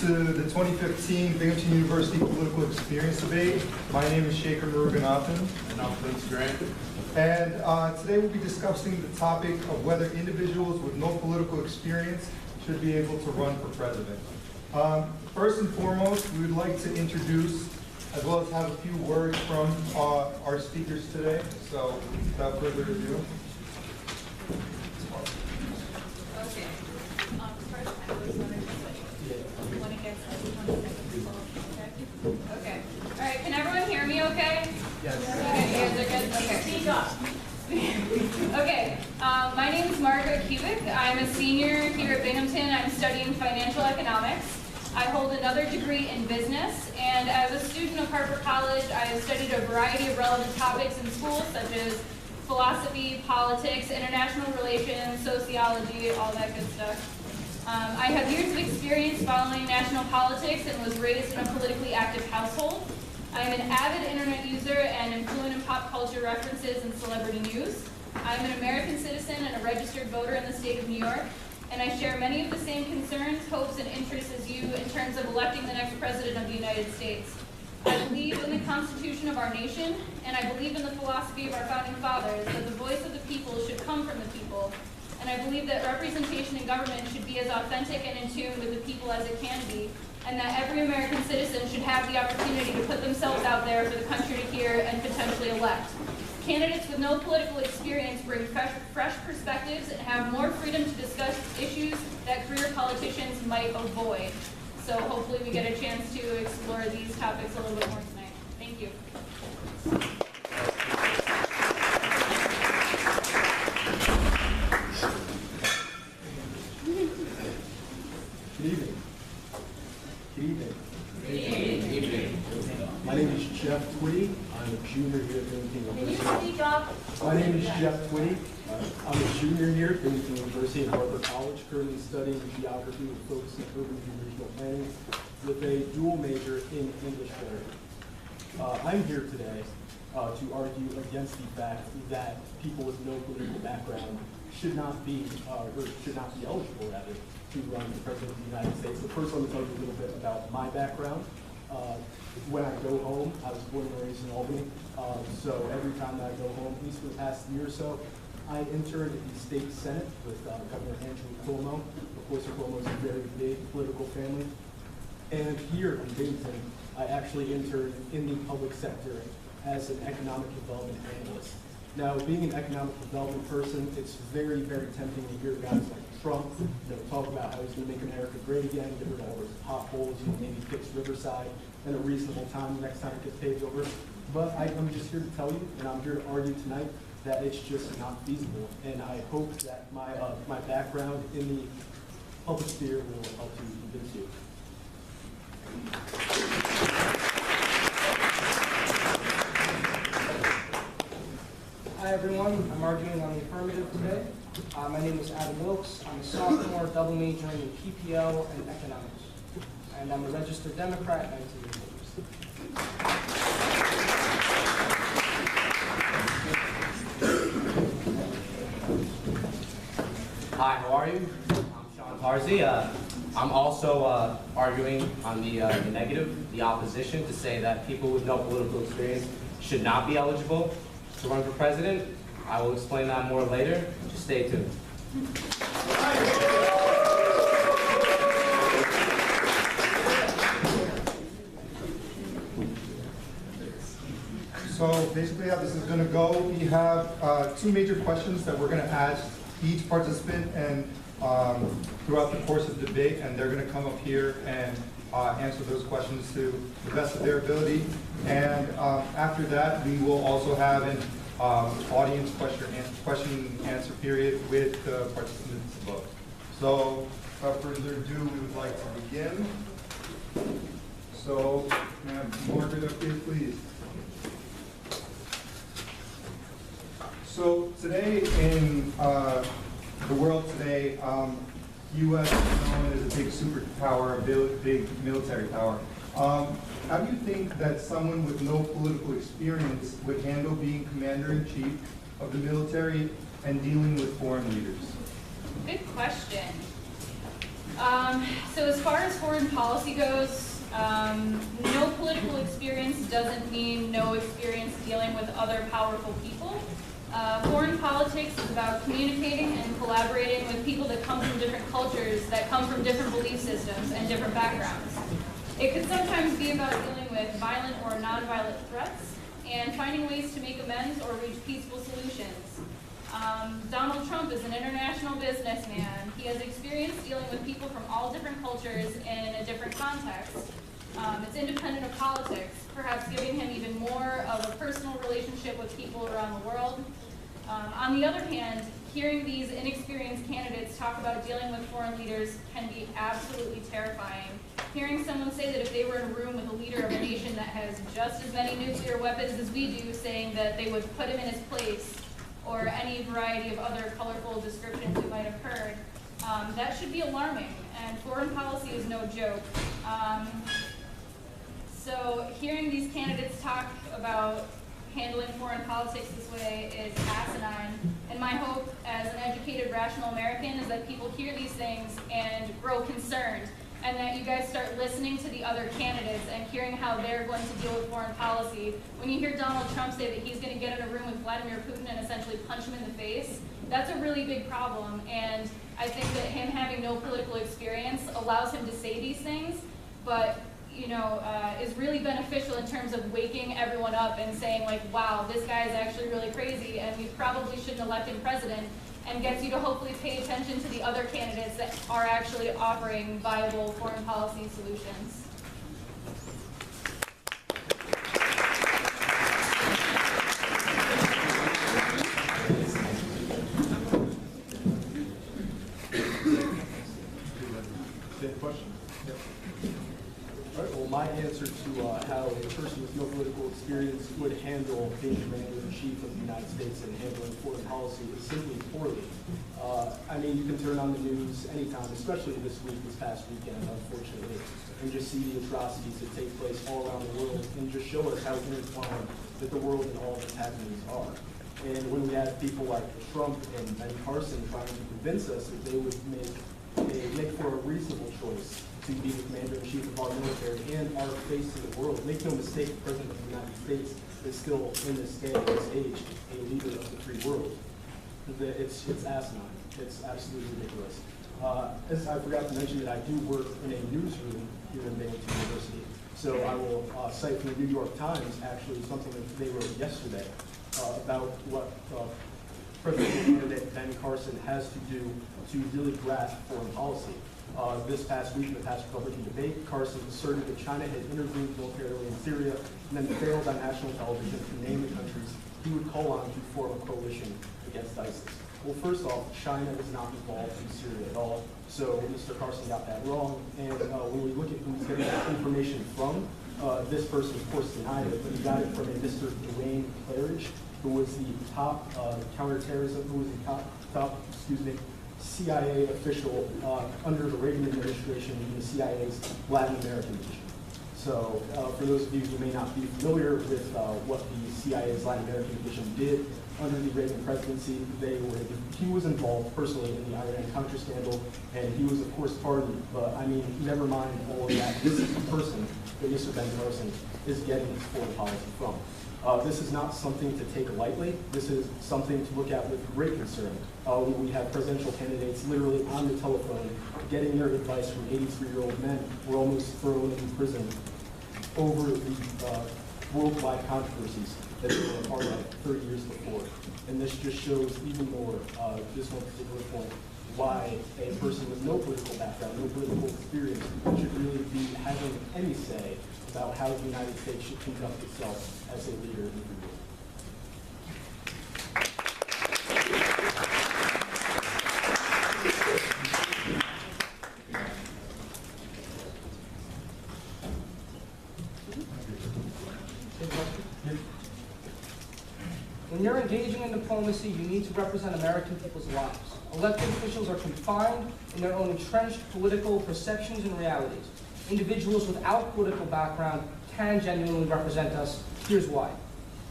to the 2015 Binghamton University Political Experience Debate. My name is Shaker Muruganathan. And I'm Vince Grant. And today we'll be discussing the topic of whether individuals with no political experience should be able to run for president. First and foremost, we would like to introduce, as well as have a few words from our speakers today. So without further ado. Okay. First, I always want to just when it gets to 20 seconds. Okay. All right. Can everyone hear me okay? Yes. Okay, you guys are good? Okay. Speak up. Okay. My name is Margaret Kubik. I'm a senior here at Binghamton. I'm studying financial economics. I hold another degree in business, and as a student of Harper College, I have studied a variety of relevant topics in school, such as philosophy, politics, international relations, sociology, all that good stuff. I have years of experience following national politics and was raised in a politically active household. I am an avid internet user and am fluent in pop culture references and celebrity news. I am an American citizen and a registered voter in the state of New York, and I share many of the same concerns, hopes, and interests as you in terms of electing the next president of the United States. I believe in the Constitution of our nation, and I believe in the philosophy of our founding fathers that the voice of the people should come from the people. And I believe that representation in government should be as authentic and in tune with the people as it can be, and that every American citizen should have the opportunity to put themselves out there for the country to hear and potentially elect. Candidates with no political experience bring fresh perspectives and have more freedom to discuss issues that career politicians might avoid. So hopefully we get a chance to explore these topics a little bit more tonight. Thank you. Good evening. Good evening. Good evening. My name is Jeff Twitty. I'm a junior here at Binghamton Can you University. speak up? My name is Jeff Twitty. I'm a junior here at Binghamton University and Harper College, currently studying geography with focus in urban and regional planning with a dual major in English literature. I'm here today to argue against the fact that people with no political background should not be eligible, rather, to run for president of the United States. So first, let me tell you a little bit about my background. When I go home, I was born and raised in Albany, so every time that I go home, at least for the past year or so, I interned at the state senate with Governor Andrew Cuomo. Of course, Cuomo is a very big political family. And here in Binghamton, I actually interned in the public sector as an economic development analyst. Now, being an economic development person, it's very, very tempting to hear guys like Trump, talk about how he's going to make America great again, get rid of all those potholes, maybe fix Riverside in a reasonable time the next time it gets paved over. But I'm just here to tell you, and I'm here to argue tonight, that it's just not feasible. And I hope that my background in the public sphere will help to convince you. Hi everyone, I'm arguing on the affirmative today. My name is Adam Wilkes. I'm a sophomore, double majoring in PPL and economics. And I'm a registered Democrat, 19 years old. Hi, how are you? I'm Sean Parzi. I'm also arguing on the negative, the opposition, to say that people with no political experience should not be eligible to run for president. I will explain that more later. Just stay tuned. So basically how this is going to go, we have two major questions that we're going to ask each participant and throughout the course of the debate, and they're going to come up here and answer those questions to the best of their ability. And after that, we will also have an audience question and answer period with the participants above. So without further ado, we would like to begin. So, Margaret, up here, please. So today in the world today, U.S. is known as a big superpower, a big military power. How do you think that someone with no political experience would handle being commander-in-chief of the military and dealing with foreign leaders? Good question. So as far as foreign policy goes, no political experience doesn't mean no experience dealing with other powerful people. Foreign politics is about communicating and collaborating with people that come from different cultures, that come from different belief systems and different backgrounds. It could sometimes be about dealing with violent or nonviolent threats and finding ways to make amends or reach peaceful solutions. Donald Trump is an international businessman. He has experience dealing with people from all different cultures in a different context. It's independent of politics, perhaps giving him even more of a personal relationship with people around the world. On the other hand, hearing these inexperienced candidates talk about dealing with foreign leaders can be absolutely terrifying. Hearing someone say that if they were in a room with a leader of a nation that has just as many nuclear weapons as we do, saying that they would put him in his place, or any variety of other colorful descriptions you might have heard, that should be alarming, and foreign policy is no joke. So hearing these candidates talk about handling foreign politics this way is asinine, and my hope as an educated, rational American is that people hear these things and grow concerned, and that you guys start listening to the other candidates and hearing how they're going to deal with foreign policy. When you hear Donald Trump say that he's going to get in a room with Vladimir Putin and essentially punch him in the face, that's a really big problem, and I think that him having no political experience allows him to say these things, but is really beneficial in terms of waking everyone up and saying, like, wow, this guy is actually really crazy and we probably shouldn't elect him president, and gets you to hopefully pay attention to the other candidates that are actually offering viable foreign policy solutions. Any questions? All right, well, my answer to how a person with no political experience would handle being Commander-in-Chief of the United States and handling foreign policy is simply poorly. I mean, you can turn on the news anytime, especially this past weekend, unfortunately, and just see the atrocities that take place all around the world and just show us how intertwined that the world and all of its happenings are. And when we have people like Trump and Ben Carson trying to convince us that they would make for a reasonable choice to be the Commander-in-Chief of our military and our face to the world. Make no mistake, the President of the United States is still, in this day and this age, a leader of the free world. It's asinine. It's absolutely ridiculous. As I forgot to mention that I do work in a newsroom here in Binghamton University. So I will cite from the New York Times, actually, something that they wrote yesterday about what presidential candidate Ben Carson has to do to really grasp foreign policy. This past week, in the past Republican debate, Carson asserted that China had intervened militarily in Syria and then failed on national television to name the countries he would call on to form a coalition against ISIS. Well, first off, China is not involved in Syria at all, so Mr. Carson got that wrong. And when we look at who's getting that information from, this person, of course, denied it, but he got it from a Mr. Dwayne Claridge, who was the top counterterrorism, who was the top CIA official under the Reagan administration in the CIA's Latin American division. So for those of you who may not be familiar with what the CIA's Latin American division did under the Reagan presidency, he was involved personally in the Iran-Contra scandal, and he was, of course, pardoned. But, I mean, never mind all of that. This is the person that Mr. Ben Carson is getting his foreign policy from. This is not something to take lightly. This is something to look at with great concern. We have presidential candidates literally on the telephone getting their advice from 83-year-old men who were almost thrown in prison over the worldwide controversies that they were a part of 30 years before. And this just shows even more, this one particular point, why a person with no political background, no political experience, should really be having any say about how the United States should conduct itself as a leader in the world. When you're engaging in diplomacy, you need to represent American people's lives. Elected officials are confined in their own entrenched political perceptions and realities. Individuals without political background can genuinely represent us. Here's why.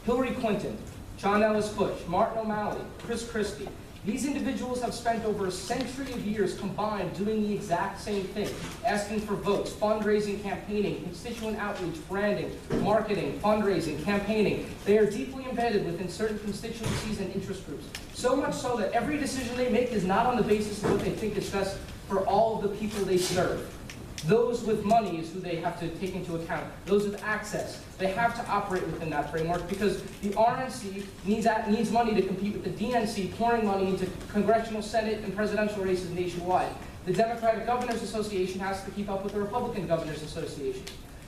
Hillary Clinton, John Ellis Bush, Martin O'Malley, Chris Christie, These individuals have spent over a century of years combined doing the exact same thing, asking for votes, fundraising, campaigning, constituent outreach, branding, marketing, fundraising, campaigning. They are deeply embedded within certain constituencies and interest groups. So much so that every decision they make is not on the basis of what they think is best for all of the people they serve. Those with money is who they have to take into account. Those with access, they have to operate within that framework because the RNC needs money to compete with the DNC, pouring money into congressional, Senate, and presidential races nationwide. The Democratic Governors Association has to keep up with the Republican Governors Association.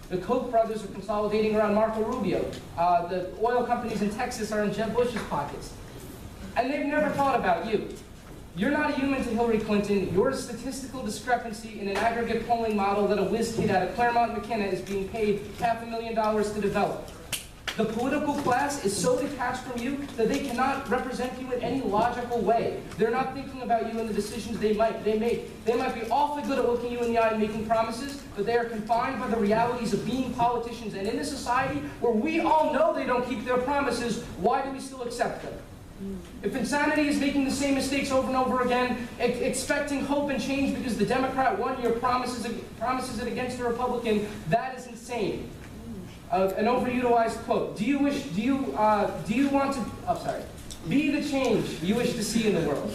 The Koch brothers are consolidating around Marco Rubio. The oil companies in Texas are in Jeb Bush's pockets. And they've never thought about you. You're not a human to Hillary Clinton. You're a statistical discrepancy in an aggregate polling model that a whiz kid out of Claremont McKenna is being paid $500,000 to develop. The political class is so detached from you that they cannot represent you in any logical way. They're not thinking about you and the decisions they make. They might be awfully good at looking you in the eye and making promises, but they are confined by the realities of being politicians. And in a society where we all know they don't keep their promises, why do we still accept them? If insanity is making the same mistakes over and over again, expecting hope and change because the Democrat 1 year promises it against the Republican, that is insane. An overutilized quote. Do you want to, be the change you wish to see in the world?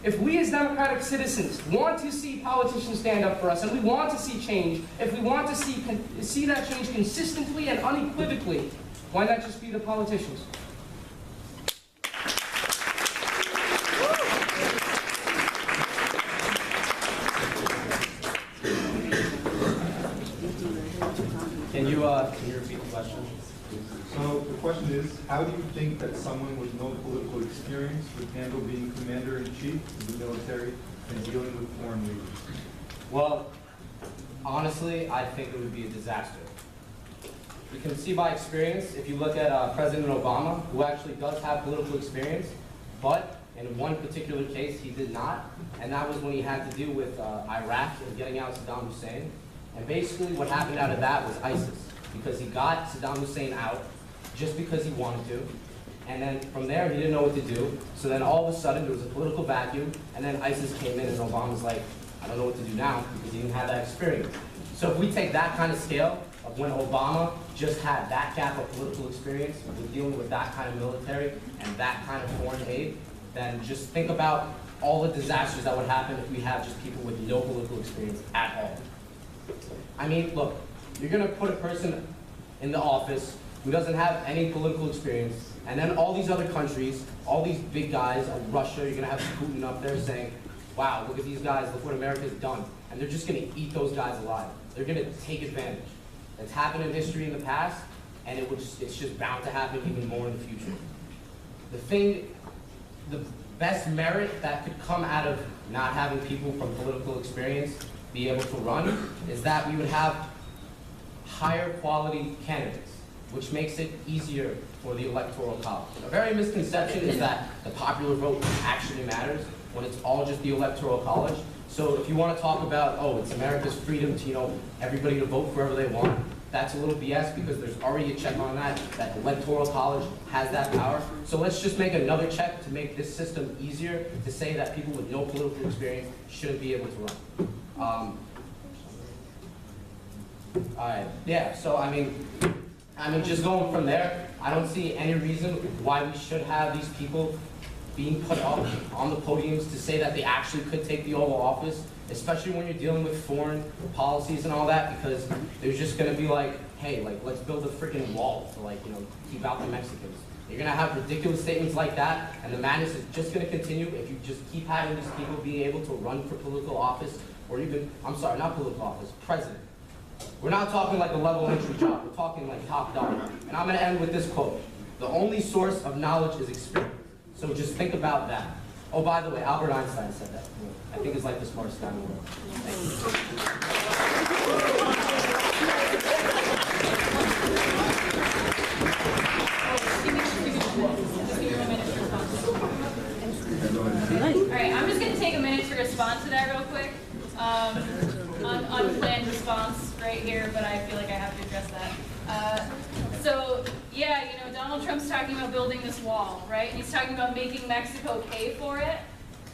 If we as democratic citizens want to see politicians stand up for us, and we want to see change, if we want to see that change consistently and unequivocally, why not just be the politicians? Can you repeat the question? So the question is, how do you think that someone with no political experience would handle being commander-in-chief in the military and dealing with foreign leaders? Well, honestly, I think it would be a disaster. You can see by experience, if you look at President Obama, who actually does have political experience, but in one particular case, he did not, and that was when he had to deal with Iraq and getting out Saddam Hussein. And basically what happened out of that was ISIS, because he got Saddam Hussein out just because he wanted to. And then from there, he didn't know what to do. So then all of a sudden, there was a political vacuum, and then ISIS came in, and Obama's like, I don't know what to do now, because he didn't have that experience. So if we take that kind of scale of when Obama just had that gap of political experience with dealing with that kind of military and that kind of foreign aid, then just think about all the disasters that would happen if we have just people with no political experience at all. I mean, look, you're going to put a person in the office who doesn't have any political experience, and then all these other countries, all these big guys like Russia, you're going to have Putin up there saying, wow, look at these guys, look what America's done. And they're just going to eat those guys alive. They're going to take advantage. It's happened in history in the past, and it's just bound to happen even more in the future. The best merit that could come out of not having people from political experience be able to run is that we would have higher quality candidates, which makes it easier for the Electoral College. A very misconception is that the popular vote actually matters when it's all just the Electoral College. So if you want to talk about, oh, it's America's freedom to, everybody to vote whoever they want, that's a little BS because there's already a check on that the Electoral College has that power. So let's just make another check to make this system easier to say that people with no political experience shouldn't be able to run. Alright, yeah, so I mean, just going from there, I don't see any reason why we should have these people being put up on the podiums to say that they actually could take the Oval Office, especially when you're dealing with foreign policies and all that, because there's just going to be like, hey, like, let's build a freaking wall to, like, keep out the Mexicans. You're going to have ridiculous statements like that, and the madness is just going to continue if you just keep having these people being able to run for political office, or even, I'm sorry, not political office, president. We're not talking like a level entry job, we're talking like top dollar. And I'm going to end with this quote. The only source of knowledge is experience. So just think about that. Oh, by the way, Albert Einstein said that. I think he's like the smartest guy in the world. Thank you. All right, I'm just going to take a minute to respond to that real quick. Unplanned response right here, but I feel like I have to address that. So yeah, you know, Donald Trump's talking about building this wall, right? And he's talking about making Mexico pay for it.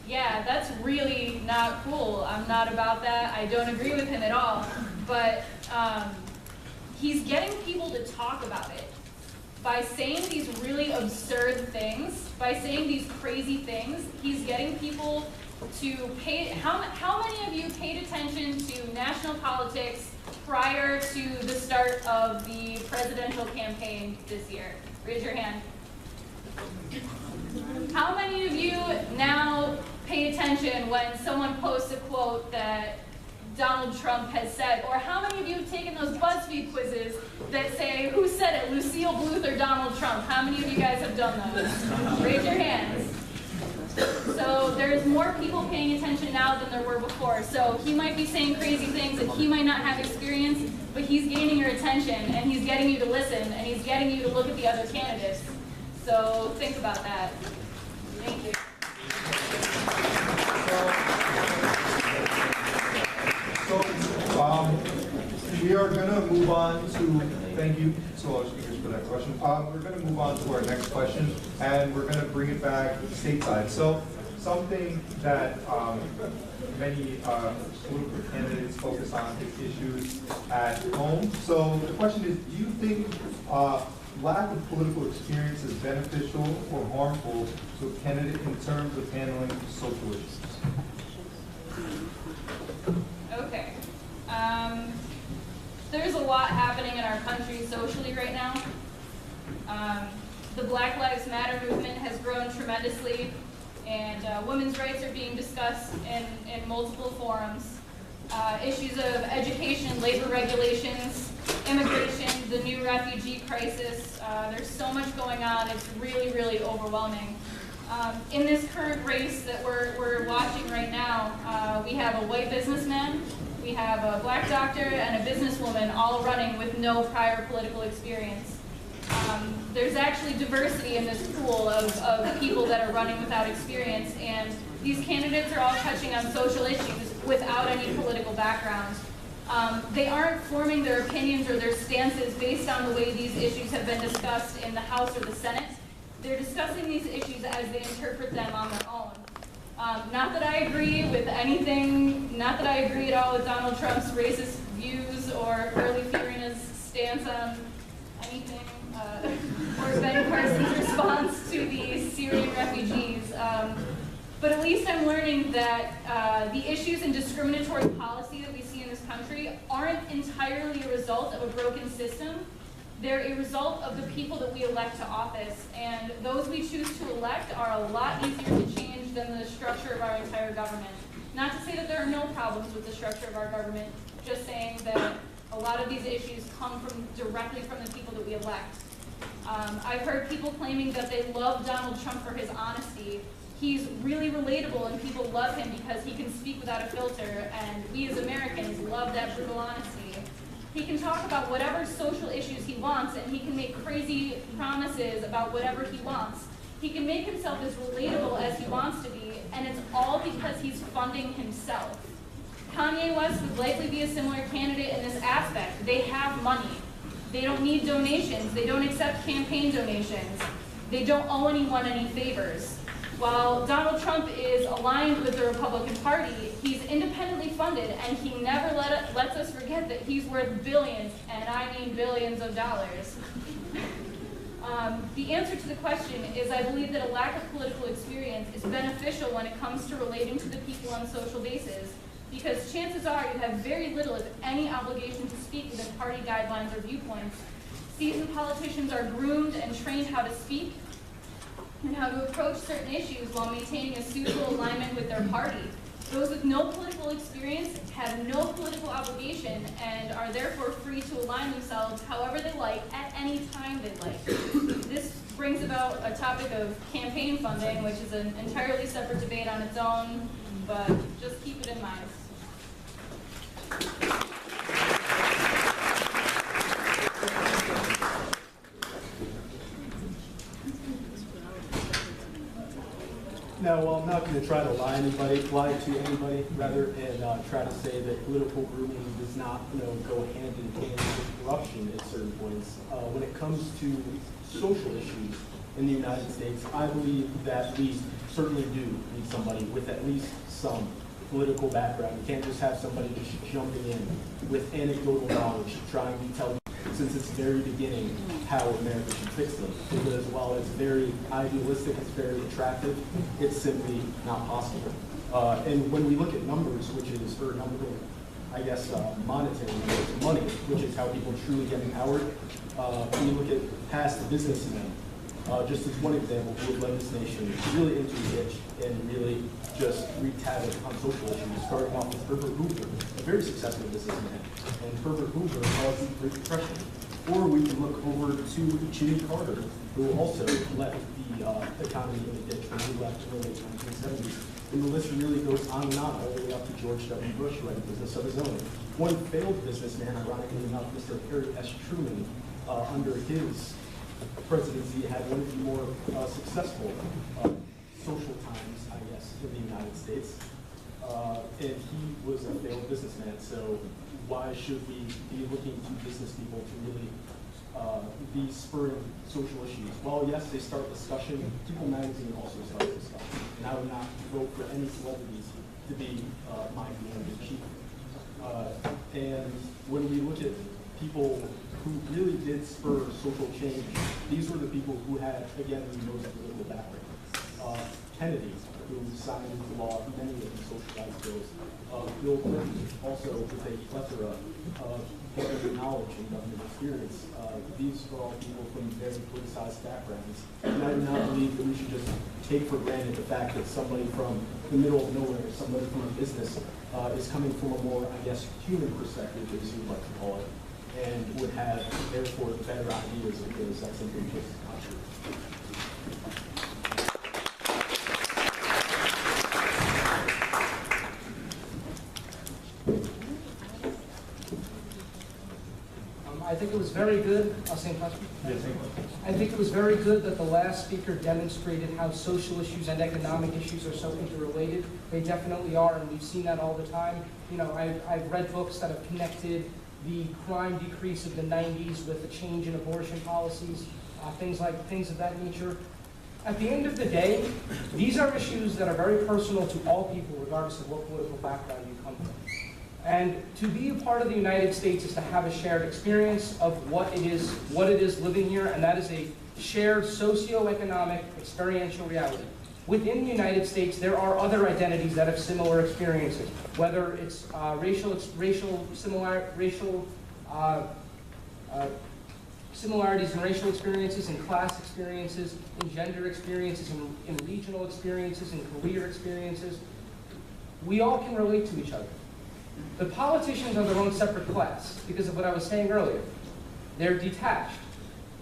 Yeah, that's really not cool. I'm not about that. I don't agree with him at all. But he's getting people to talk about it by saying these really absurd things, by saying these crazy things. He's getting people to pay. How many of you paid attention to national politics prior to the start of the presidential campaign this year? Raise your hand. How many of you now pay attention when someone posts a quote that Donald Trump has said? Or how many of you have taken those BuzzFeed quizzes that say, who said it, Lucille Bluth or Donald Trump? How many of you guys have done those? Raise your hands. So there's more people paying attention now than there were before. So he might be saying crazy things and he might not have experience, but he's gaining your attention and he's getting you to listen and he's getting you to look at the other candidates. So think about that. Thank you. So we are going to move on to, thank you to all the speakers for that question. We're going to move on to our next question, and we're going to bring it back stateside. So something that many political candidates focus on is issues at home. So the question is, do you think lack of political experience is beneficial or harmful to a candidate in terms of handling social issues? Okay. There's a lot happening in our country socially right now. The Black Lives Matter movement has grown tremendously, and women's rights are being discussed in multiple forums. Issues of education, labor regulations, immigration, the new refugee crisis. There's so much going on. It's really, really overwhelming. In this current race that we're watching right now, we have a white businessman, we have a black doctor, and a businesswoman all running with no prior political experience. There's actually diversity in this pool of people that are running without experience, and these candidates are all touching on social issues without any political background. They aren't forming their opinions or their stances based on the way these issues have been discussed in the House or the Senate. They're discussing these issues as they interpret them on their own. Not that I agree with anything, not that I agree at all with Donald Trump's racist views or Carly Fiorina's stance on anything, or Ben Carson's response to the Syrian refugees. But at least I'm learning that the issues in discriminatory policy that we see in this country aren't entirely a result of a broken system. They're a result of the people that we elect to office, and those we choose to elect are a lot easier to change than the structure of our entire government. Not to say that there are no problems with the structure of our government, just saying that a lot of these issues come directly from the people that we elect. I've heard people claiming that they love Donald Trump for his honesty. He's really relatable and people love him because he can speak without a filter, and we as Americans love that brutal honesty. He can talk about whatever social issues he wants, and he can make crazy promises about whatever he wants. He can make himself as relatable as he wants to be, and it's all because he's funding himself. Kanye West would likely be a similar candidate in this aspect. They have money. They don't need donations. They don't accept campaign donations. They don't owe anyone any favors. While Donald Trump is aligned with the Republican Party, he's independently funded, and he never lets us forget that he's worth billions, and I mean billions of dollars. The answer to the question is I believe that a lack of political experience is beneficial when it comes to relating to the people on a social basis, because chances are you have very little, if any, obligation to speak within party guidelines or viewpoints. Seasoned politicians are groomed and trained how to speak and how to approach certain issues while maintaining a suitable alignment with their party. Those with no political experience have no political obligation and are therefore free to align themselves however they like at any time they like. This brings about a topic of campaign funding, which is an entirely separate debate on its own, but just keep it in mind. Now, well, I'm not going to try to lie to anybody, rather, and try to say that political grooming does not, go hand in hand with corruption. interruption at certain points. When it comes to social issues in the United States, I believe that we certainly do need somebody with at least some political background. You can't just have somebody just jumping in with anecdotal knowledge, trying to tell you since its very beginning how America should fix them. Because while it's very idealistic, it's very attractive, it's simply not possible. And when we look at numbers, which is, or number, I guess, monetary numbers, money, which is how people truly get empowered, when you look at past businessmen, just as one example, who have led this nation really into the ditch and really just wreaked havoc on social issues, starting off with Herbert Hoover, a very successful businessman. And Herbert Hoover caused the Great Depression. Or we can look over to Jimmy Carter, who also left the economy in the ditch when he left in the late 1970s. And the list really goes on and on, all the way up to George W. Bush, who had a business of his own. One failed businessman, ironically enough, Mr. Harry S. Truman, under his presidency, had one of the more successful social times, I guess, in the United States. And he was a failed businessman, so why should we be looking to business people to really be spurring social issues? Well, yes, they start discussion. People Magazine also starts discussion. And I would not vote for any celebrities to be my community chief. And when we look at people who really did spur social change, these were the people who had, again, the most political background. Kennedy, who signed into law many of the social rights bills. Bill Clinton, also with a plethora of government knowledge and government experience. These are all people from very politicized backgrounds. And I do not believe that we should just take for granted the fact that somebody from the middle of nowhere, somebody from a business, is coming from a more, I guess, human perspective, as you would like to call it, and would have, therefore, better ideas, because that's simply just not true. I think it was very good. Same question? Yes, same question. I think it was very good that the last speaker demonstrated how social issues and economic issues are so interrelated. They definitely are, and we've seen that all the time. You know, I've read books that have connected the crime decrease of the 90s with the change in abortion policies, things of that nature. At the end of the day, these are issues that are very personal to all people, regardless of what political background you come from. And to be a part of the United States is to have a shared experience of what it is living here, and that is a shared socioeconomic experiential reality. Within the United States, there are other identities that have similar experiences, whether it's similarities in racial experiences, in class experiences, in gender experiences, in regional experiences, in career experiences. We all can relate to each other. The politicians are their own separate class because of what I was saying earlier. They're detached.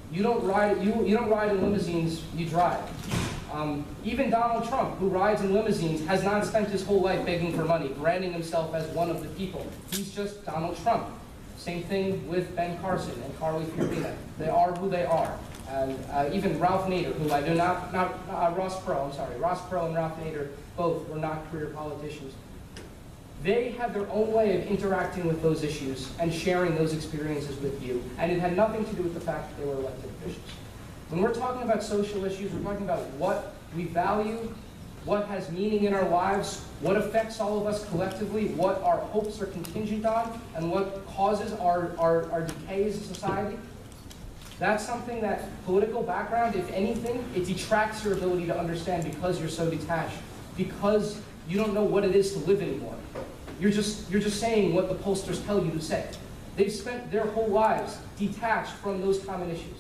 You don't ride in limousines, you drive. Even Donald Trump, who rides in limousines, has not spent his whole life begging for money, branding himself as one of the people. He's just Donald Trump. Same thing with Ben Carson and Carly Fiorina. They are who they are. And even Ralph Nader, who I do not Ross Perot and Ralph Nader both were not career politicians. They had their own way of interacting with those issues and sharing those experiences with you, and it had nothing to do with the fact that they were elected officials. When we're talking about social issues, we're talking about what we value, what has meaning in our lives, what affects all of us collectively, what our hopes are contingent on, and what causes our decay as a society. That's something that political background, if anything, it detracts your ability to understand because you're so detached, because you don't know what it is to live anymore. You're just saying what the pollsters tell you to say. They've spent their whole lives detached from those common issues.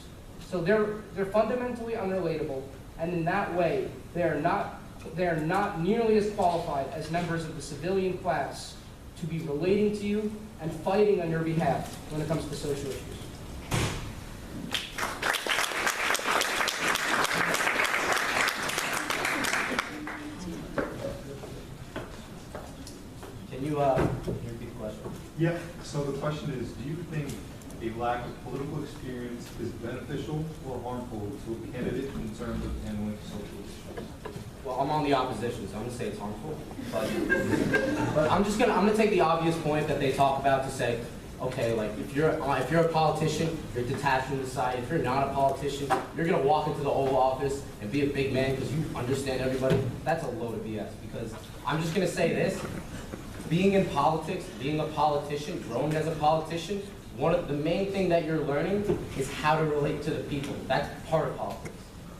So they're fundamentally unrelatable, and in that way, they are not nearly as qualified as members of the civilian class to be relating to you and fighting on your behalf when it comes to social issues. Can you repeat the question? Yeah, so the question is, do you think a lack of political experience is beneficial or harmful to a candidate in terms of handling social issues? Well, I'm on the opposition, so I'm gonna say it's harmful. But I'm gonna take the obvious point that they talk about to say, okay, like if you're a politician, you're detached from society. If you're not a politician, you're gonna walk into the Oval Office and be a big man because you understand everybody. That's a load of BS. Because I'm just gonna say this: being in politics, being a politician, growing as a politician, one of the main thing that you're learning is how to relate to the people. That's part of politics.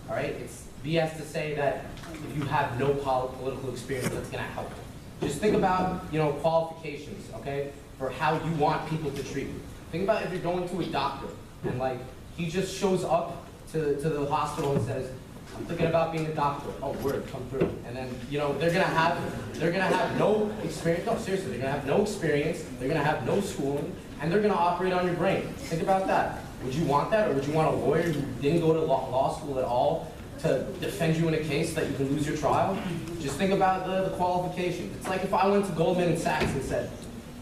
All right, it's BS to say that if you have no political experience, that's gonna help you. Just think about, qualifications, okay, for how you want people to treat you. Think about if you're going to a doctor and like he just shows up to the hospital and says, "I'm thinking about being a doctor." Oh, word, come through. And then they're gonna have no experience. No, seriously, they're gonna have no experience. They're gonna have no schooling, and they're gonna operate on your brain. Think about that. Would you want that, or would you want a lawyer who didn't go to law school at all to defend you in a case that you can lose your trial? Just think about the qualifications. It's like if I went to Goldman Sachs and said,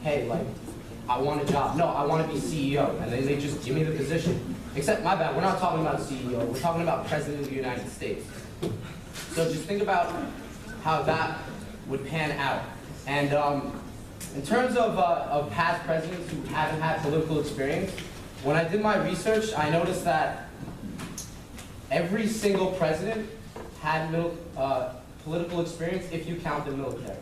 "Hey, like, I want a job. No, I want to be CEO," and they just give me the position. Except, my bad, we're not talking about CEO. We're talking about President of the United States. So just think about how that would pan out. And in terms of past presidents who haven't had political experience, when I did my research, I noticed that every single president had political experience if you count the military.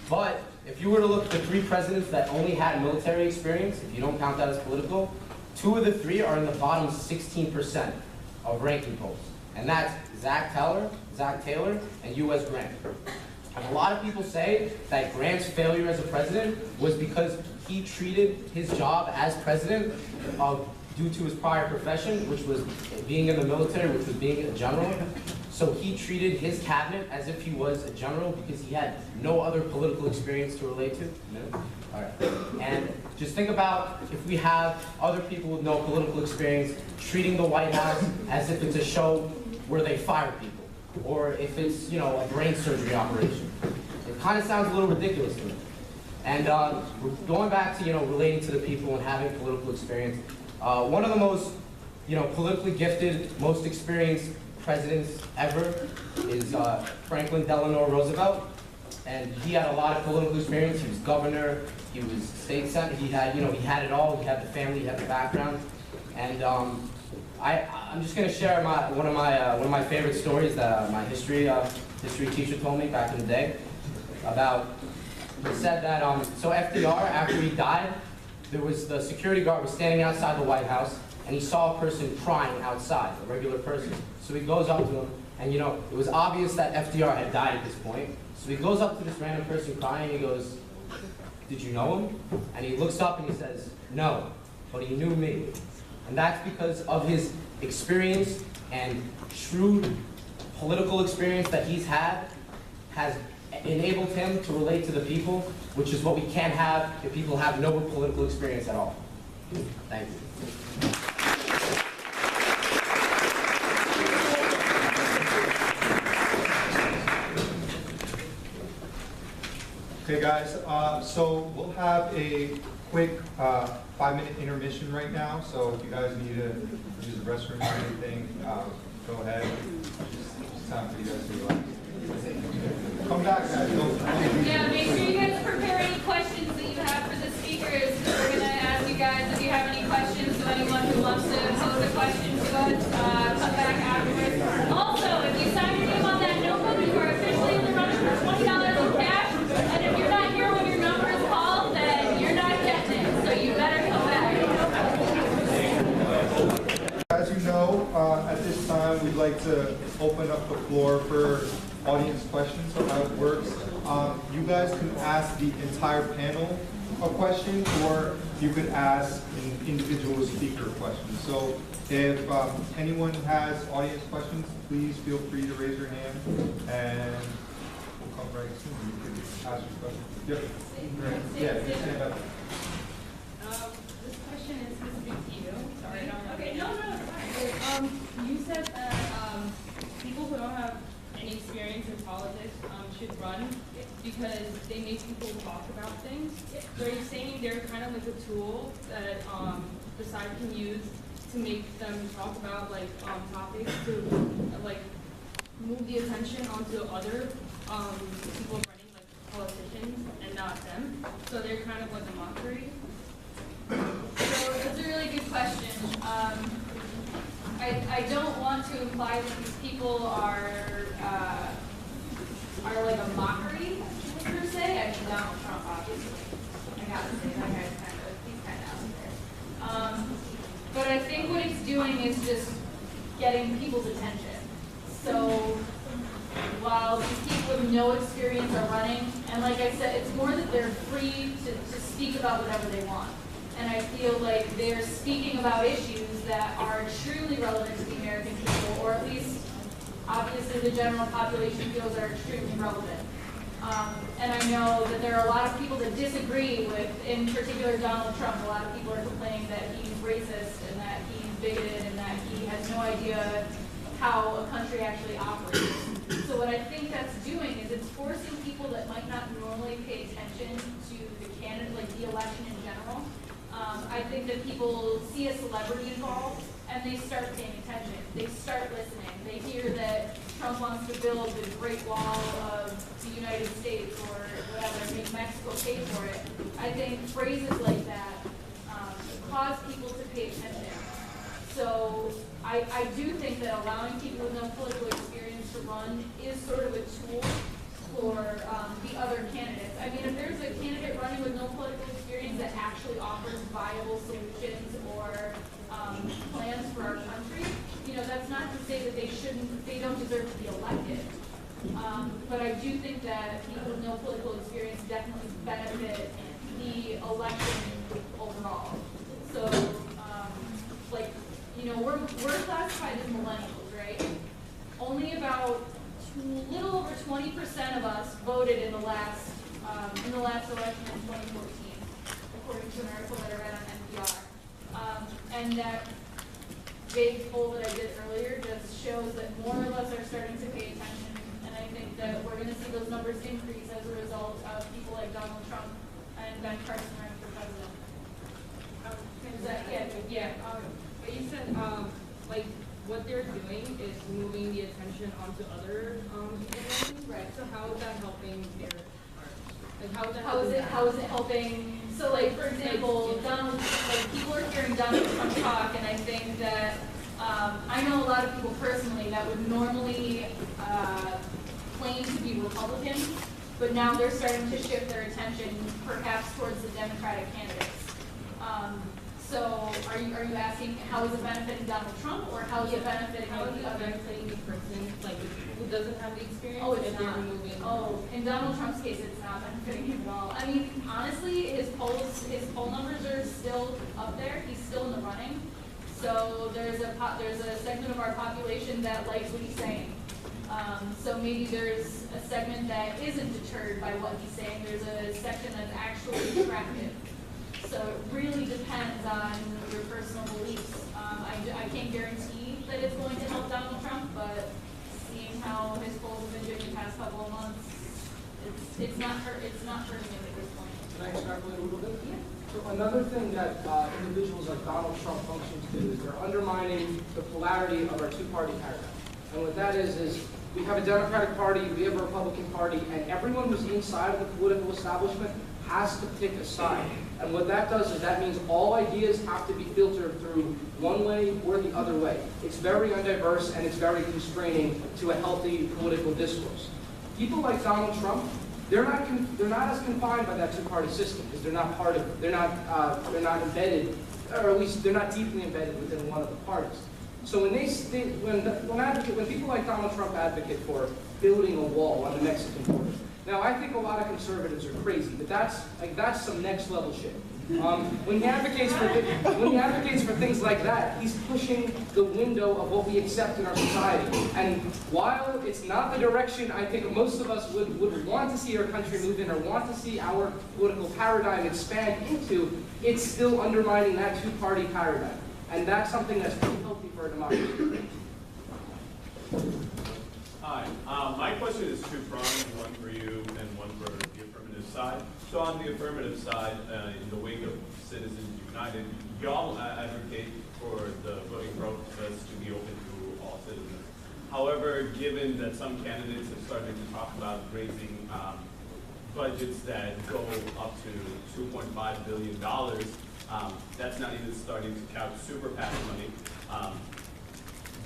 But if you were to look at the 3 presidents that only had military experience, if you don't count that as political, 2 of the 3 are in the bottom 16% of ranking polls. And that's Zach Taylor, and U.S. Grant. And a lot of people say that Grant's failure as a president was because he treated his job as president due to his prior profession, which was being in the military, which was being a general. So he treated his cabinet as if he was a general because he had no other political experience to relate to. No? All right. And just think about if we have other people with no political experience treating the White House as if it's a show where they fire people, or if it's, a brain surgery operation. It kind of sounds a little ridiculous to me. And going back to, relating to the people and having political experience, one of the most, politically gifted, most experienced presidents ever is Franklin Delano Roosevelt. And he had a lot of political experience. He was governor, he was state senator, he had it all. He had the family, he had the background. And I'm just going to share one of my favorite stories that my history teacher told me back in the day about. He said that so FDR, after he died, the security guard was standing outside the White House, and he saw a person crying outside, a regular person. So he goes up to him, and it was obvious that FDR had died at this point. So he goes up to this random person crying, and he goes, "Did you know him?" And he looks up and he says, "No, but he knew me." And that's because of his experience and shrewd political experience that he's had has enabled him to relate to the people, which is what we can't have if people have no political experience at all. Thank you. Okay, guys, so we'll have a quick 5-minute intermission right now. So if you guys need to use the restroom or anything, go ahead. It's time for you guys to relax. Come back, guys. Yeah, make sure you guys prepare any questions that you have for the speakers. We're going to ask you guys if you have any questions. So anyone who wants to pose a question to us, come back afterwards. Also, if you sign your name on that notebook, you are officially in the running for $20 in cash. And if you're not here when your number is called, then you're not getting it. So you better come back. As you know, at this time, we'd like to open up the floor for audience questions. So how it works, you guys can ask the entire panel a question, or you could ask an individual speaker question. So if anyone has audience questions, please feel free to raise your hand, and we'll come right soon. You can ask your question. Yep. Yeah, just stand up. This question is specific to you. Sorry, I don't. Okay, no, it's fine. You said that people who don't have any experience in politics should run because they make people talk about things. So are you saying they're kind of like a tool that the side can use to make them talk about like topics to like move the attention onto other people running, like politicians, and not them? So they're kind of like a mockery. I don't want to imply that these people are like a mockery per se. I mean, Donald Trump, obviously. I gotta say, that guy's he's kind of out there. But I think what it's doing is just getting people's attention. So while these people with no experience are running, and like I said, it's more that they're free to speak about whatever they want. And I feel like they're speaking about issues that are truly relevant to the American people, or at least, obviously, the general population feels are extremely relevant. And I know that there are a lot of people that disagree with, in particular, Donald Trump. A lot of people are complaining that he's racist and that he's bigoted and that he has no idea how a country actually operates. So what I think that's doing is it's forcing people that might not normally pay attention to the candidate, like the election in general. I think that people see a celebrity involved and they start paying attention. They start listening. They hear that Trump wants to build the Great Wall of the United States or whatever, make Mexico pay for it. I think phrases like that cause people to pay attention. So I do think that allowing people with no political experience to run is sort of a tool for the other candidates. I mean, if there's a candidate running with no political experience that actually offers viable solutions or plans for our country, you know, that's not to say that they don't deserve to be elected. But I do think that people with no political experience definitely benefit the election overall. So, like, you know, we're classified as millennials, right? Only about little over 20% of us voted in the last election in 2014, according to an article that I read on NPR. And that vague poll that I did earlier just shows that more of us are starting to pay attention, and I think that we're going to see those numbers increase as a result of people like Donald Trump and Ben Carson running for president. Is that, yeah. But you said, like, what they're doing is moving the attention onto other people. Right. So how is that helping their art? Like, How is it helping? So, like, for example, people are hearing Donald Trump talk, and I think that I know a lot of people personally that would normally claim to be Republican, but now they're starting to shift their attention perhaps towards the Democratic candidates. So are you asking how is it benefiting Donald Trump, or how is it benefiting how is the it other? benefiting the person like who doesn't have the experience? Oh, it's if they're not. removing? Oh, in Donald Trump's case, it's not benefiting him at all. I mean, honestly, his poll numbers are still up there. He's still in the running. So there's a segment of our population that likes what he's saying. So maybe there's a segment that isn't deterred by what he's saying. There's a section that's actually attractive. So it really depends on your personal beliefs. I can't guarantee that it's going to help Donald Trump, but seeing how his polls have been doing the past couple of months, it's not hurting him at this point. Can I extrapolate a little bit? Yeah. So another thing that individuals like Donald Trump function to do is they're undermining the polarity of our two-party paradigm. And what that is we have a Democratic Party, we have a Republican Party, and everyone who's inside of the political establishment has to pick a side. And what that does is that means all ideas have to be filtered through one way or the other way. It's very undiverse and it's very constraining to a healthy political discourse. People like Donald Trump, they're not as confined by that two-party system because they're not part of it. They're not embedded, or at least they're not deeply embedded within one of the parties. So when people like Donald Trump advocate for building a wall on the Mexican border, now I think a lot of conservatives are crazy, but that's some next level shit. When he advocates for things like that, he's pushing the window of what we accept in our society. And while it's not the direction I think most of us would want to see our country move in or want to see our political paradigm expand into, it's still undermining that two-party paradigm. And that's something that's pretty healthy for a democracy. Hi, my question is two-pronged, one for you and one for the affirmative side. So on the affirmative side, in the wake of Citizens United, y'all advocate for the voting process to be open to all citizens. However, given that some candidates have started to talk about raising budgets that go up to $2.5 billion, that's not even starting to count super PAC money.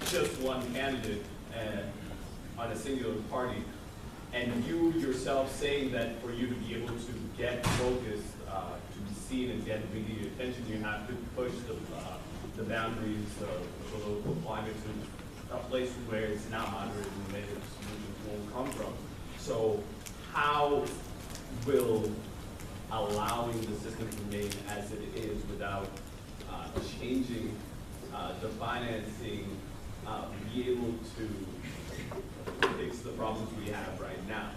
just one candidate on a singular party, and you yourself saying that for you to be able to get focused, to be seen and get media attention, you have to push the boundaries of the local climate to a place where it's not moderate and where the solutions won't come from. So how will allowing the system to remain as it is without changing the financing be able to fix the problems we have right now?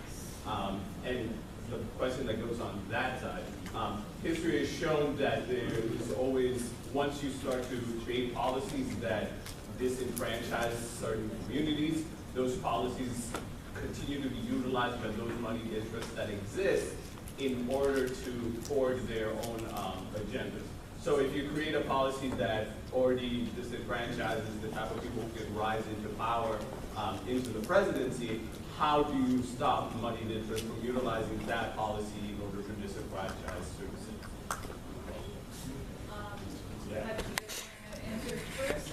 And the question that goes on that side, history has shown that there is always, once you start to create policies that disenfranchise certain communities, those policies continue to be utilized by those money interests that exist in order to forge their own agendas. So if you create a policy that already disenfranchises the type of people who can rise into power, into the presidency, how do you stop moneyed interest from utilizing that policy in order to disenfranchise services? Yeah. Have you guys answer first?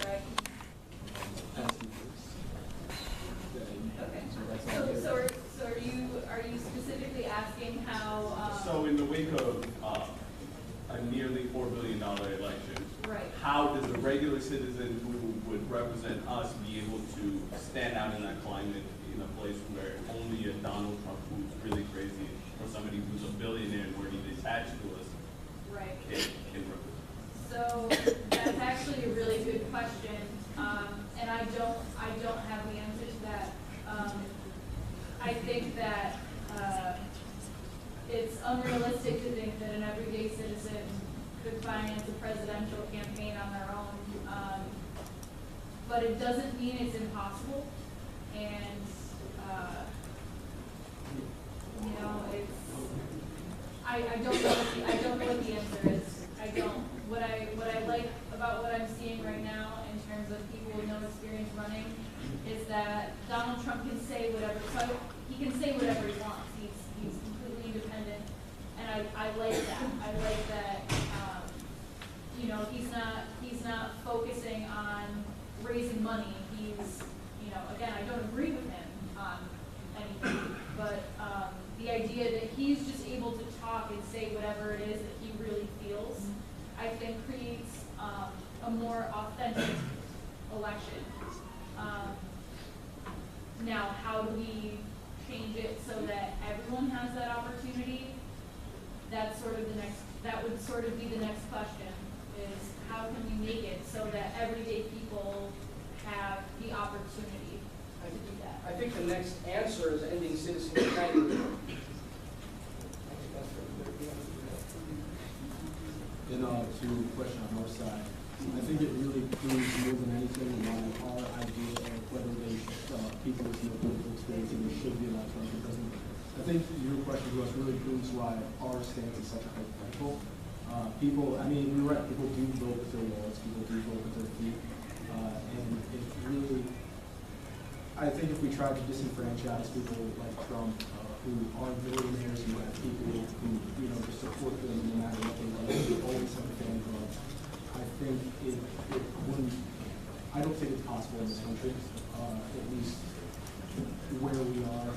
Okay. So are you specifically asking how? So in the wake of a nearly $4 billion election, Right. how does a regular citizen who would represent us be able to stand out in that climate in a place where only a Donald Trump, who's really crazy, or somebody who's a billionaire and already attached to us, Right. can represent? So that's actually a really good question, and I don't have the answer to that. I think that it's unrealistic to think that an everyday citizen could finance a presidential campaign on their own, but it doesn't mean it's impossible. And you know, it's I don't know what the answer is. I don't. What I like about what I'm seeing right now in terms of people with no experience running is that Donald Trump can say whatever. So he can say whatever he wants. He's completely independent, and I like that. I like that. You know, he's not focusing on raising money. He's, you know, again, I don't agree with him on anything, but the idea that he's just able to talk and say whatever it is that he really feels, I think creates a more authentic election. Now, how do we change it so that everyone has that opportunity? That would sort of be the next question, is how can we make it so that everyday people have the opportunity to do that? I think the next answer is ending citizen united. And to question on our side, I think it really proves more than anything why our idea of whether people with no political experience even should be allowed to run for president. I think your question to us really proves why our stance is such a hypothetical. People, I mean, you're right, people do vote with their wallets, people do vote with their feet, and it really, I think if we tried to disenfranchise people like Trump, who aren't billionaires, who have people who, you know, just support them no matter what they like, who always have a fan club, I think it wouldn't, I don't think it's possible in this country, at least where we are,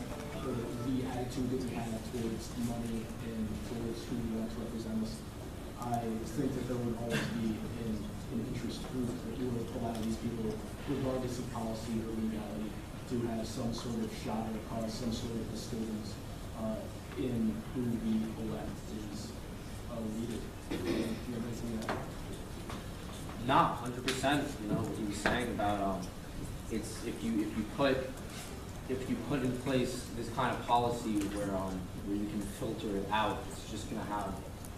the attitude that we have towards money and towards who we want to represent us. I think that there would always be an interest group that would allow these people, regardless of policy or legality, to have some sort of shot or cause some sort of disturbance in who we elect is a leader. Do you have anything to add? Not 100%. You know what he was saying about it's if you put in place this kind of policy where you can filter it out, it's just gonna have,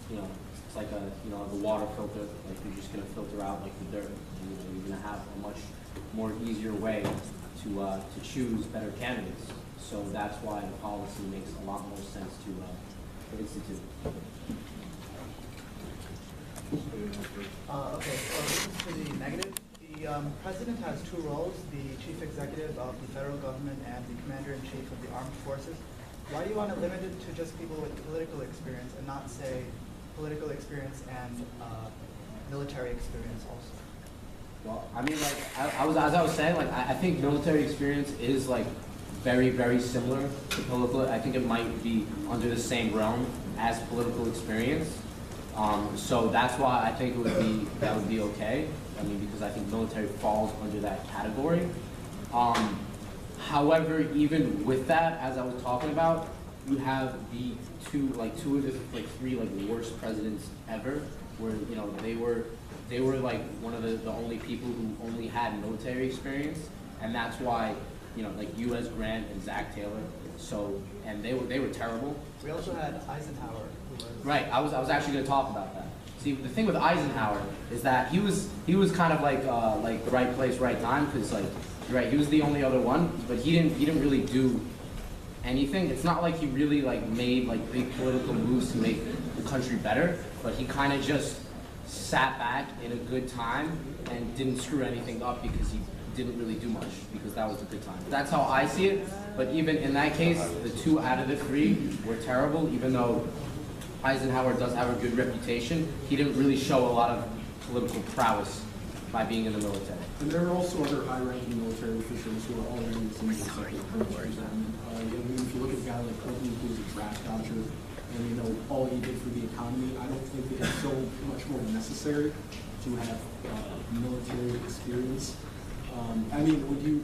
you know, it's like the water filter, like you're just gonna filter out like the dirt. You're gonna have a much more easier way to choose better candidates. So that's why the policy makes a lot more sense to institute. Okay, so this is for the negative. The president has two roles, the chief executive of the federal government and the commander-in-chief of the armed forces. Why do you want to limit it to just people with political experience and not say political experience and military experience also? Well, I mean, like, as I was saying, like, I think military experience is, like, very, very similar to political. I think it might be under the same realm as political experience. So that's why I think that would be okay. I mean, because I think military falls under that category. However, even with that, as I was talking about, you have the two of the three worst presidents ever, where they were like one of the only people who only had military experience, and that's why U.S. Grant and Zach Taylor. So and they were terrible. We also had Eisenhower, who was Right. I was actually going to talk about that. See, the thing with Eisenhower is that he was kind of like the right place, right time, because you're right, he was the only other one, but he didn't really do anything. It's not like he really made big political moves to make the country better, but he kind of just sat back in a good time and didn't screw anything up because he didn't really do much, because that was a good time. That's how I see it. But even in that case, the 2 out of the 3 were terrible, even though Eisenhower does have a good reputation. He didn't really show a lot of political prowess by being in the military. And there are also other high-ranking military officials who are already in the senior executive branches. If you look at a guy like Clinton, who was a draft dodger, and all he did for the economy, I don't think that it's so much more necessary to have military experience. Would you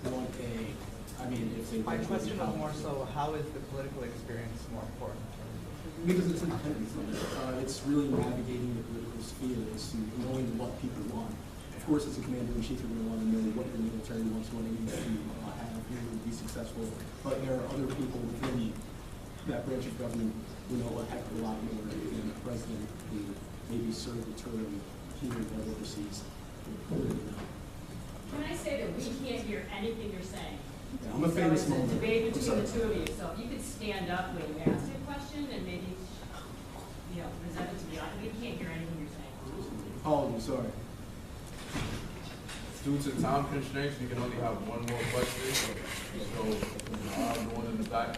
want if they My went to question was college? more so, how is the political experience more important? Because it's independent from it. It's really navigating the political sphere, it's knowing what people want. Of course, as a commander-in-chief, you're going to want to know what your military wants, what it needs to have in order to be successful. But there are other people within that branch of government who know a heck of a lot more than the president, who maybe served a term here or overseas. Can I say that we can't hear anything you're saying? Yeah, I'm a famous So it's a moment. debate I'm between sorry. the 2 of you, so if you could stand up when you ask a question and maybe, present it to the audience. We can't hear anything you're saying. Oh, I'm sorry. Due to time constraints, we can only have one more question. So, the one in the back.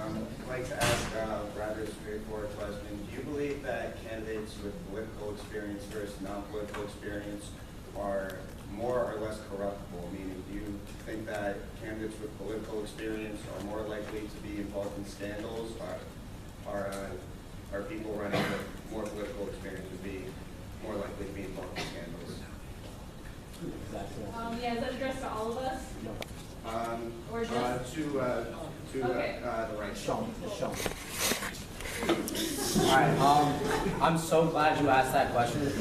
I'd like to ask a rather straightforward question. Do you believe that candidates with political experience versus non-political experience are more or less corruptible? Meaning, do you think that candidates with political experience are more likely to be involved in scandals, or are people running with more political experience would be more likely to be involved in scandals? Yeah, is that addressed to all of us? Or just? To Okay. the right. Sean. All right. I'm so glad you asked that question.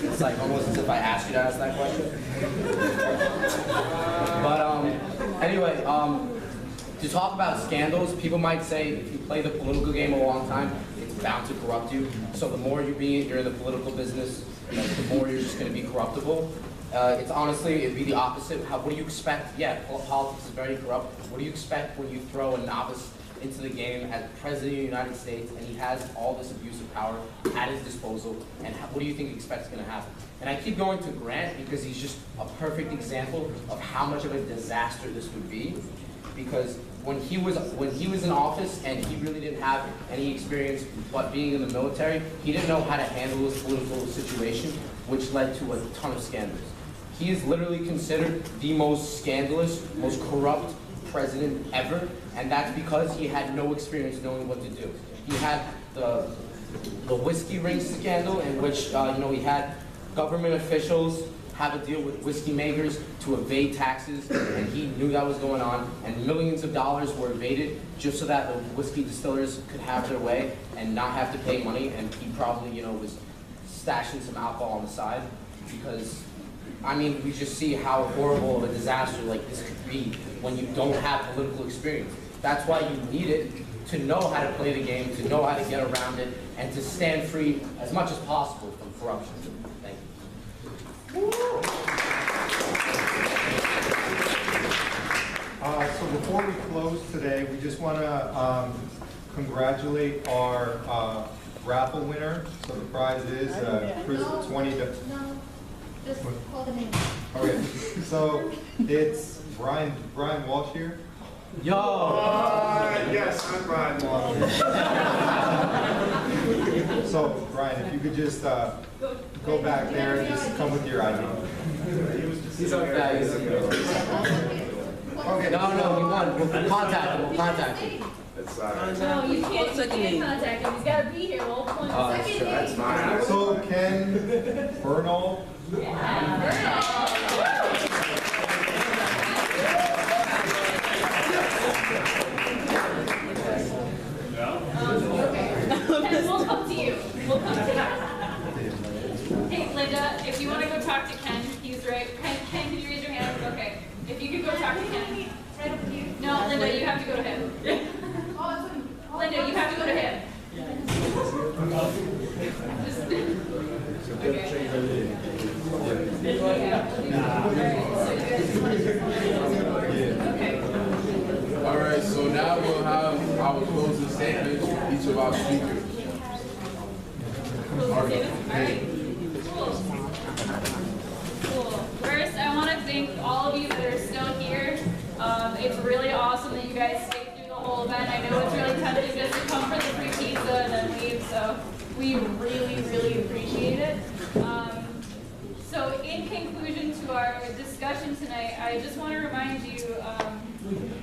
It's almost as if I asked you to ask that question. But anyway, to talk about scandals, people might say if you play the political game a long time, it's bound to corrupt you. So the more you're in the political business, the more you're just going to be corruptible. It's honestly, it'd be the opposite. What do you expect? Yeah, politics is very corrupt. What do you expect when you throw a novice into the game as President of the United States and he has all this abuse of power at his disposal? And what do you think he expects is going to happen? And I keep going to Grant because he's just a perfect example of how much of a disaster this would be. Because when he was in office and he really didn't have any experience but being in the military, he didn't know how to handle his political situation, which led to a ton of scandals. He is literally considered the most scandalous, most corrupt president ever, and that's because he had no experience knowing what to do. He had the whiskey ring scandal, in which he had government officials have a deal with whiskey makers to evade taxes, and he knew that was going on, and millions of dollars were evaded just so that the whiskey distillers could have their way and not have to pay money, and he probably was stashing some alcohol on the side, because we just see how horrible of a disaster this could be when you don't have political experience. That's why you need it, to know how to play the game, to know how to get around it, and to stand free as much as possible from corruption. Thank you. So before we close today, we just want to congratulate our raffle winner. So the prize is Chris 20. No, just call the name. Okay, so it's Brian Walsh here. Yo! Yes, I'm Brian Walsh. So, Brian, if you could just go back there and just come with your ID. He's on values. Okay. No, he won. We'll contact him. We'll contact him. No, you can't contact him. He's gotta be here. We'll point That's true. That's fine. So Ken Bernal. And we'll come to you. We'll come to you. Hey, Linda, if you want to go talk to Ken, he's right. Ken, can you raise your hand? Okay. If you could go talk to Ken. No, Linda, you have to go to him. Linda, you have to go to him. All right, so now we'll have our closing statements from each of our speakers. All right. Cool. First, I want to thank all of you that are still here. It's really awesome that you guys stayed through the whole event. I know it's really tempting just to come for the free pizza and then leave, so we really, really appreciate it. So in conclusion to our discussion tonight, I just want to remind you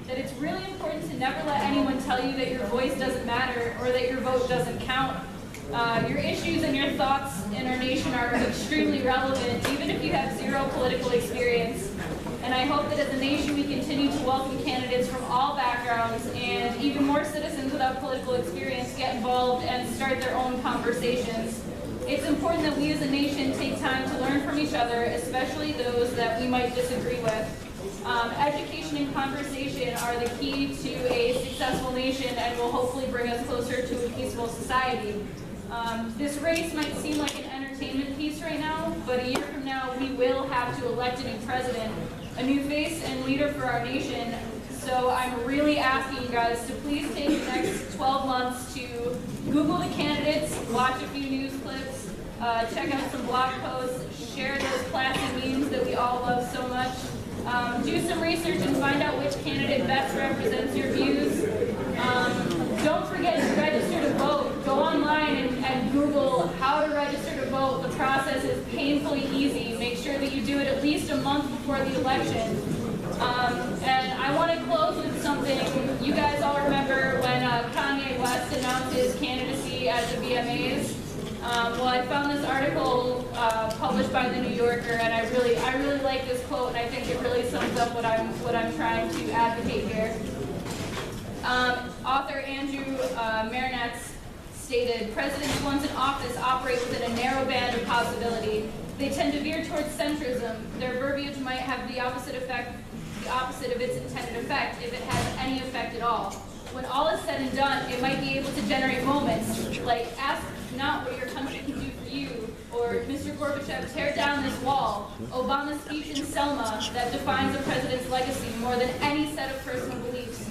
that it's really important to never let anyone tell you that your voice doesn't matter or that your vote doesn't count. Your issues and your thoughts in our nation are extremely relevant, even if you have zero political experience. And I hope that as a nation we continue to welcome candidates from all backgrounds and even more citizens without political experience get involved and start their own conversations. It's important that we as a nation take time to learn from each other, especially those that we might disagree with. Education and conversation are the key to a successful nation and will hopefully bring us closer to a peaceful society. This race might seem like an entertainment piece right now, but a year from now we will have to elect a new president, a new face and leader for our nation. So I'm really asking you guys to please take the next 12 months to Google the candidates, watch a few news clips, check out some blog posts, share those classic memes that we all love so much. Do some research and find out which candidate best represents your views. Don't forget to register to vote. Go online and Google how to register to vote. The process is painfully easy. Make sure that you do it at least a month before the election. And I want to close with something. You guys all remember when Kanye West announced his candidacy at the VMAs? Well, I found this article published by the New Yorker, and I really like this quote, and I think it really sums up what I'm trying to advocate here. Author Andrew Marinetz stated, "Presidents once in office operate within a narrow band of possibility. They tend to veer towards centrism. Their verbiage might have the opposite of its intended effect, if it has any effect at all. When all is said and done, it might be able to generate moments like, ask not what your country can do for you, or Mr. Gorbachev, tear down this wall, Obama's speech in Selma that defines a president's legacy more than any set of personal beliefs.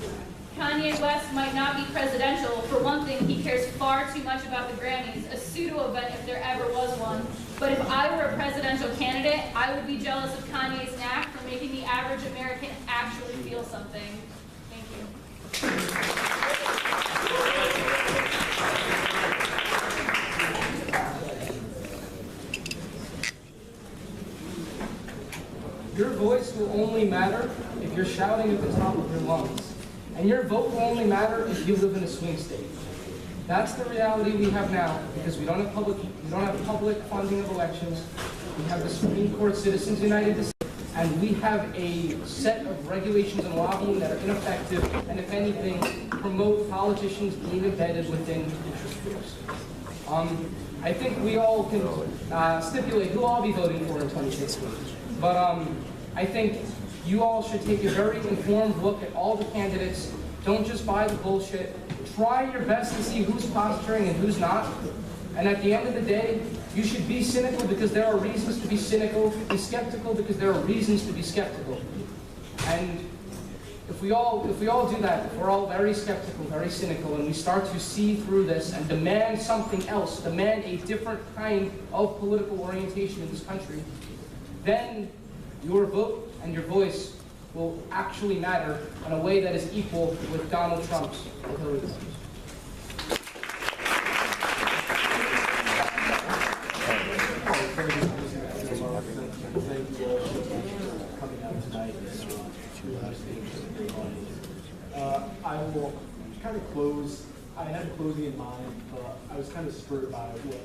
Kanye West might not be presidential. For one thing, he cares far too much about the Grammys, a pseudo-event if there ever was one. But if I were a presidential candidate, I would be jealous of Kanye's knack for making the average American actually feel something." Thank you. Your voice will only matter if you're shouting at the top of your lungs. And your vote will only matter if you live in a swing state. That's the reality we have now, because we don't have public funding of elections. We have the Supreme Court Citizens United decision, and we have a set of regulations and lobbying that are ineffective, and if anything, promote politicians being embedded within interest groups. I think we all can stipulate who I'll be voting for in 2016. But I think you all should take a very informed look at all the candidates. Don't just buy the bullshit. Try your best to see who's posturing and who's not. And at the end of the day, you should be cynical because there are reasons to be cynical. Be skeptical because there are reasons to be skeptical. And if we all do that, if we're all very skeptical, very cynical, and we start to see through this and demand something else, demand a different kind of political orientation in this country, then your vote and your voice will actually matter in a way that is equal with Donald Trump's or Hillary Clinton's. Thank you all for coming out tonight and being a great audience. I will kind of close. I had closing in mind, but I was kind of spurred by what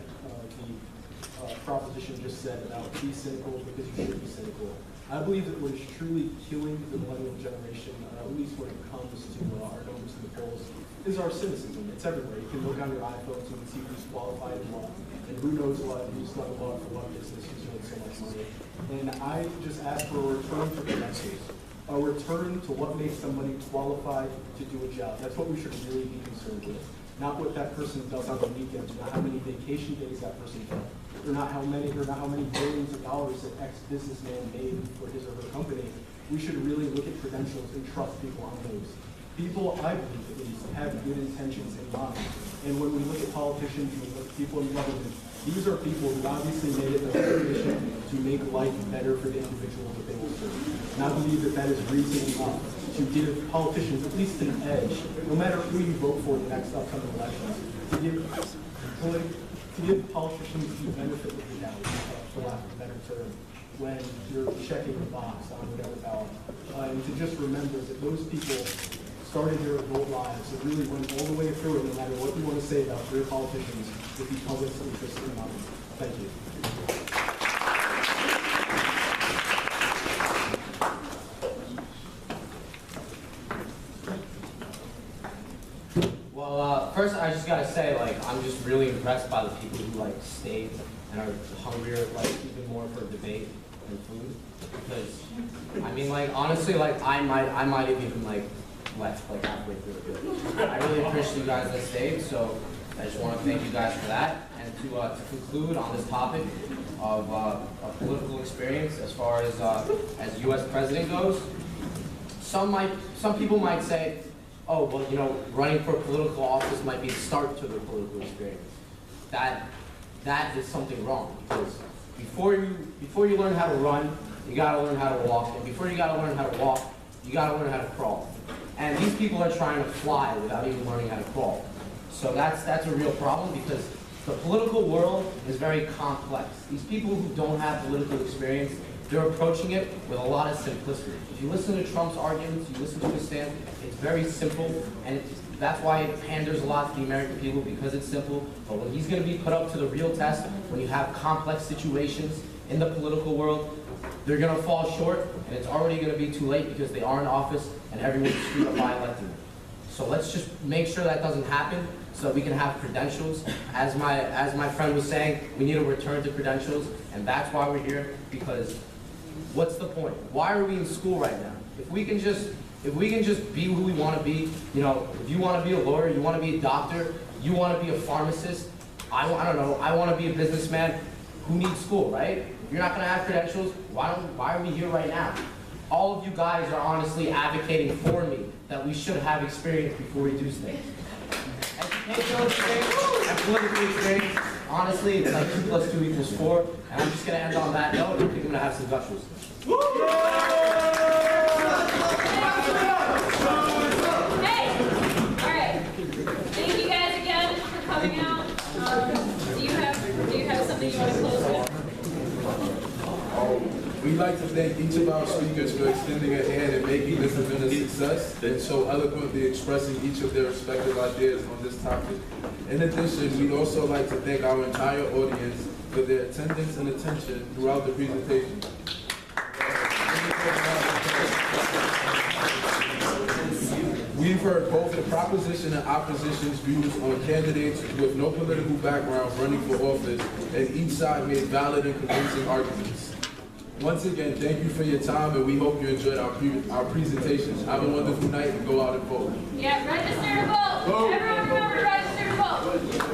the proposition just said about be cynical because you should be cynical. I believe that what is truly killing the millennial generation, at least when it comes to our numbers in the polls, is our cynicism. It's everywhere. You can look on your iPhones, you can see who's qualified and what, and who knows what, who's done what for what business, who's made so much money. And I just ask for a return for credentials, a return to what makes somebody qualified to do a job. That's what we should really be concerned with. Not what that person does on the weekends, not how many vacation days that person took, or not how many millions of dollars that X businessman made for his or her company. We should really look at credentials and trust people on those. People, I believe at least, have good intentions in mind. And when we look at politicians and we look at people in government, these are people who obviously made it their mission to make life better for the individual that they will serve. And I believe that that is reason enough to give politicians at least an edge, no matter who you vote for in the next upcoming elections, to give politicians the benefit of the doubt, for lack of a better term, when you're checking the box on whatever ballot. And to just remember that those people started their adult lives and really went all the way through it, no matter what you want to say about career politicians, with the public's interest in mind. Thank you. Well, first I just gotta say, like, I'm just really impressed by the people who like stayed and are hungrier, like, even more for debate and food. Because, I mean, like, honestly, like, I might have even like left like halfway through it. I really appreciate you guys that stayed, so I just want to thank you guys for that. And to conclude on this topic of political experience as far as U.S. president goes, some people might say, oh, well, you know, running for political office might be the start to their political experience. That is something wrong, because before you learn how to run, you gotta learn how to walk, and before you gotta learn how to walk, you gotta learn how to crawl. And these people are trying to fly without even learning how to crawl. So that's a real problem, because the political world is very complex. These people who don't have political experience, they're approaching it with a lot of simplicity. If you listen to Trump's arguments, you listen to his stance, it's very simple, and that's why it panders a lot to the American people, because it's simple. But when he's going to be put up to the real test, when you have complex situations in the political world, they're going to fall short, and it's already going to be too late because they are in office and everyone's screwed up by electing them. So let's just make sure that doesn't happen, so we can have credentials. As my friend was saying, we need a return to credentials, and that's why we're here. Because what's the point? Why are we in school right now? If we can just be who we want to be, you know, if you want to be a lawyer, you want to be a doctor, you want to be a pharmacist, I don't know, I want to be a businessman, who needs school, right? If you're not going to have credentials, why are we here right now? All of you guys are honestly advocating for me that we should have experience before we do things. Educational experience and political experience, honestly, it's like 2 + 2 = 4, and I'm just going to end on that note. I think I'm going to have some gushers. Hey! Alright. Thank you guys again for coming out. Do you have something you want to close with? We'd like to thank each of our speakers for extending a hand and making this event a success and so eloquently expressing each of their respective ideas on this topic. In addition, we'd also like to thank our entire audience for their attendance and attention throughout the presentation. We've heard both the proposition and opposition's views on candidates with no political background running for office, and each side made valid and convincing arguments. Once again, thank you for your time, and we hope you enjoyed our presentations. Have a wonderful night and go out and vote. Yeah, register to vote. Everyone remember to register to vote.